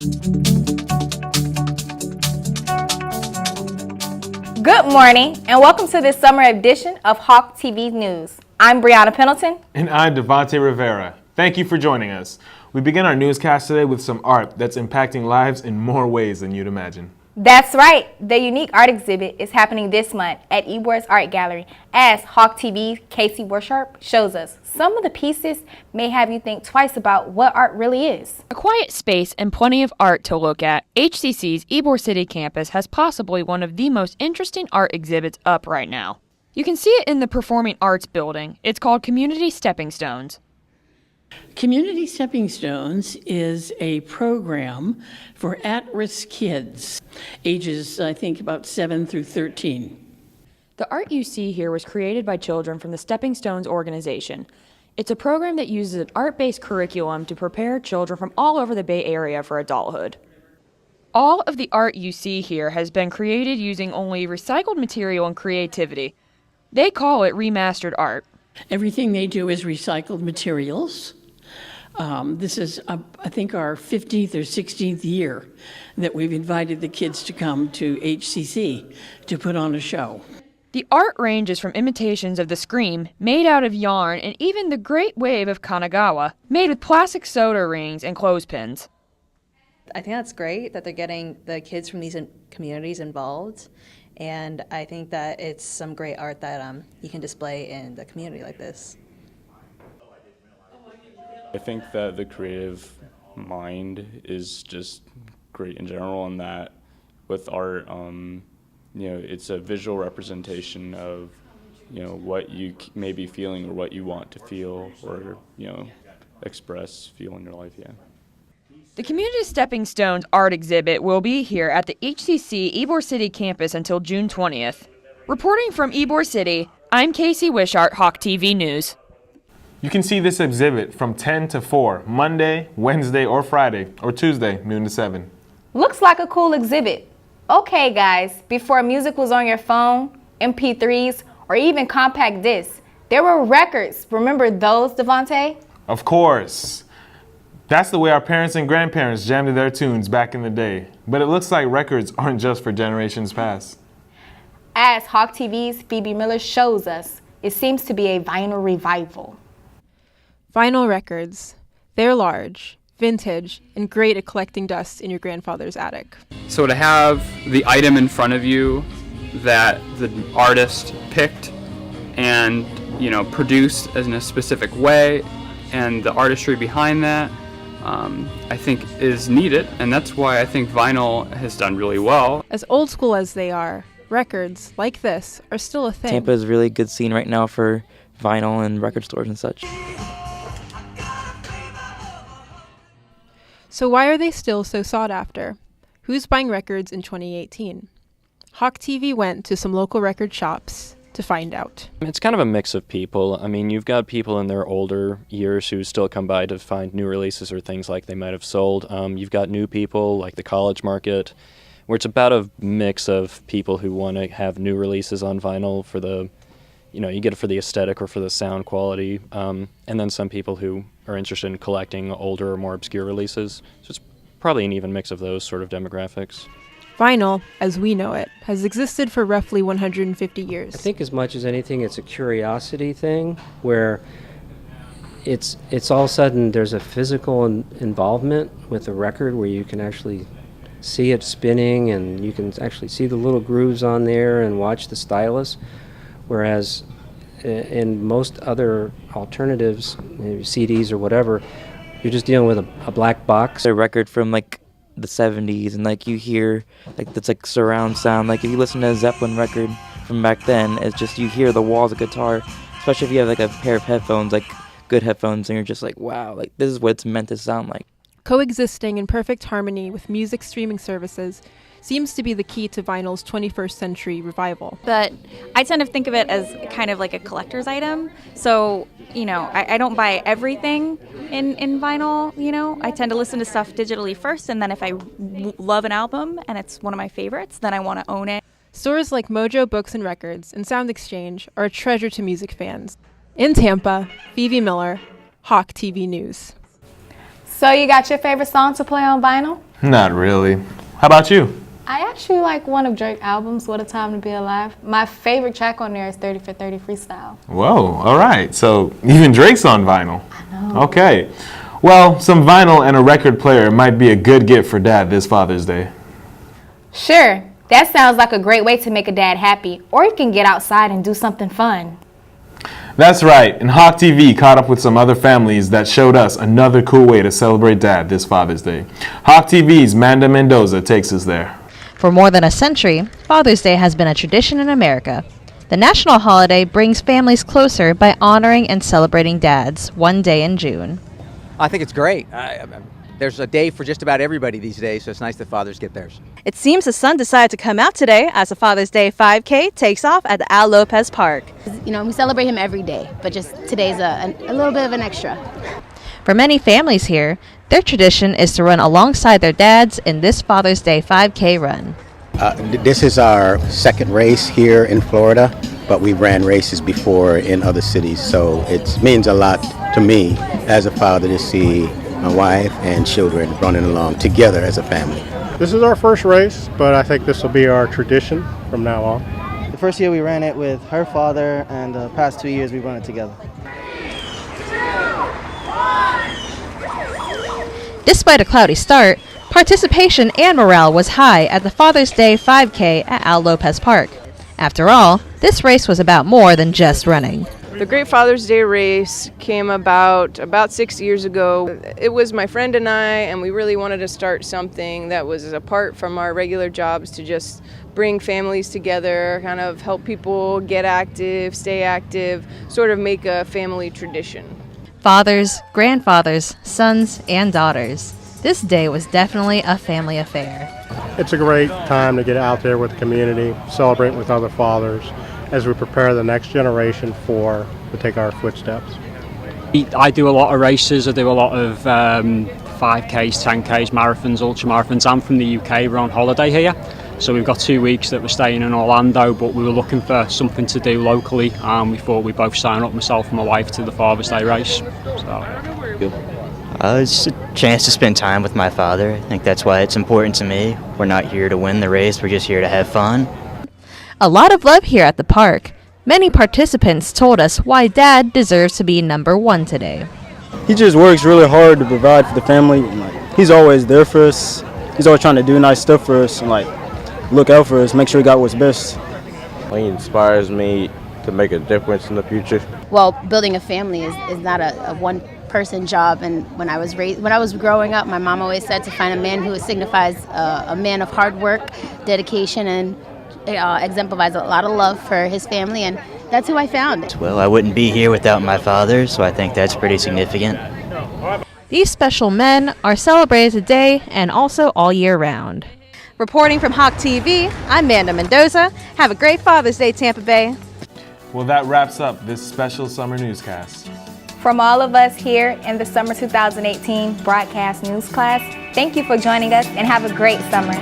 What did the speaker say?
Good morning, and welcome to this summer edition of Hawk TV News. I'm Brianna Pendleton. And I'm Devontae Rivera. Thank you for joining us. We begin our newscast today with some art that's impacting lives in more ways than you'd imagine. That's right. The unique art exhibit is happening this month at Ebor's Art Gallery as Hawk TV's Casey Wishart shows us. Some of the pieces may have you think twice about what art really is. A quiet space and plenty of art to look at, HCC's Ybor City campus has possibly one of the most interesting art exhibits up right now. You can see it in the Performing Arts building. It's called Community Stepping Stones. Community Stepping Stones is a program for at-risk kids, ages, I think, about 7 through 13. The art you see here was created by children from the Stepping Stones organization. It's a program that uses an art-based curriculum to prepare children from all over the Bay Area for adulthood. All of the art you see here has been created using only recycled material and creativity. They call it remastered art. Everything they do is recycled materials. This is, I think, our 15th or 16th year that we've invited the kids to come to HCC to put on a show. The art ranges from imitations of the Scream, made out of yarn, and even the Great Wave of Kanagawa, made with plastic soda rings and clothespins. I think that's great that they're getting the kids from these communities involved, and I think that it's some great art that you can display in the community like this. I think that the creative mind is just great in general, and that with art, it's a visual representation of, what you may be feeling or what you want to feel or, feel in your life, yeah. The Community Stepping Stones art exhibit will be here at the HCC Ybor City campus until June 20th. Reporting from Ybor City, I'm Casey Wishart, Hawk TV News. You can see this exhibit from 10 to 4, Monday, Wednesday, or Friday, or Tuesday, noon to 7. Looks like a cool exhibit. Okay, guys, before music was on your phone, MP3s, or even compact discs, there were records. Remember those, Devontae? Of course. That's the way our parents and grandparents jammed to their tunes back in the day. But it looks like records aren't just for generations past. As Hawk TV's Phoebe Miller shows us, it seems to be a vinyl revival. Vinyl records. They're large, vintage, and great at collecting dust in your grandfather's attic. So to have the item in front of you that the artist picked and, produced in a specific way, and the artistry behind that, I think is needed, and that's why I think vinyl has done really well. As old school as they are, records like this are still a thing. Tampa is a really good scene right now for vinyl and record stores and such. So why are they still so sought after? Who's buying records in 2018? Hawk TV went to some local record shops to find out. It's kind of a mix of people. I mean, you've got people in their older years who still come by to find new releases or things like they might have sold. You've got new people like the college market, where it's about a mix of people who want to have new releases on vinyl for the, you get it for the aesthetic or for the sound quality, and then some people who are interested in collecting older or more obscure releases. So it's probably an even mix of those sort of demographics. Vinyl, as we know it, has existed for roughly 150 years. I think as much as anything, it's a curiosity thing where it's all of a sudden there's a physical involvement with the record where you can actually see it spinning and you can actually see the little grooves on there and watch the stylus, whereas in most other alternatives, maybe CDs or whatever, you're just dealing with a black box. A record from the 70s, and you hear that's surround sound. If you listen to a Zeppelin record from back then, it's just you hear the walls of guitar, especially if you have a pair of headphones, good headphones, and you're just wow, this is what it's meant to sound like. Coexisting in perfect harmony with music streaming services seems to be the key to vinyl's 21st century revival. But I tend to think of it as kind of like a collector's item. So, I don't buy everything in vinyl, I tend to listen to stuff digitally first, and then if I love an album and it's one of my favorites, then I want to own it. Stores like Mojo Books and Records and Sound Exchange are a treasure to music fans. In Tampa, Phoebe Miller, Hawk TV News. So you got your favorite song to play on vinyl? Not really. How about you? I actually like one of Drake's albums, What a Time to Be Alive. My favorite track on there is 30 for 30 Freestyle. Whoa, all right. So even Drake's on vinyl. I know. Okay. Well, some vinyl and a record player might be a good gift for Dad this Father's Day. Sure, that sounds like a great way to make a dad happy, or you can get outside and do something fun. That's right, and Hawk TV caught up with some other families that showed us another cool way to celebrate Dad this Father's Day. Hawk TV's Manda Mendoza takes us there. For more than a century, Father's Day has been a tradition in America. The national holiday brings families closer by honoring and celebrating dads one day in June. I think it's great. There's a day for just about everybody these days, so it's nice that fathers get theirs. It seems the sun decided to come out today as the Father's Day 5K takes off at the Al Lopez Park. You know, we celebrate him every day, but just today's a little bit of an extra. For many families here, their tradition is to run alongside their dads in this Father's Day 5K run. This is our second race here in Florida, but we ran races before in other cities, so it means a lot to me as a father to see my wife and children running along together as a family. This is our first race, but I think this will be our tradition from now on. The first year we ran it with her father, and the past 2 years we run it together. Despite a cloudy start, participation and morale was high at the Father's Day 5K at Al Lopez Park. After all, this race was about more than just running. The Great Father's Day race came about 6 years ago. It was my friend and I, and we really wanted to start something that was apart from our regular jobs to just bring families together, kind of help people get active, stay active, sort of make a family tradition. Fathers, grandfathers, sons, and daughters. This day was definitely a family affair. It's a great time to get out there with the community, celebrate with other fathers as we prepare the next generation to take our footsteps. I do a lot of races. I do a lot of 5Ks, 10Ks, marathons, ultramarathons. I'm from the UK. We're on holiday here. So we've got 2 weeks that we're staying in Orlando, but we were looking for something to do locally, and we thought we'd both sign up, myself and my wife, to the Father's Day race. It's a chance to spend time with my father. I think that's why it's important to me. We're not here to win the race, we're just here to have fun. A lot of love here at the park. Many participants told us why Dad deserves to be number one today. He just works really hard to provide for the family. He's always there for us. He's always trying to do nice stuff for us and look out for us, make sure we got what's best. He inspires me to make a difference in the future. Well, building a family is not a one-person job, and when I was growing up, my mom always said to find a man who signifies a man of hard work, dedication, and exemplifies a lot of love for his family, and that's who I found. Well, I wouldn't be here without my father, so I think that's pretty significant. These special men are celebrated today and also all year round. Reporting from Hawk TV, I'm Manda Mendoza. Have a great Father's Day, Tampa Bay. Well, that wraps up this special summer newscast. From all of us here in the Summer 2018 Broadcast News class, thank you for joining us and have a great summer.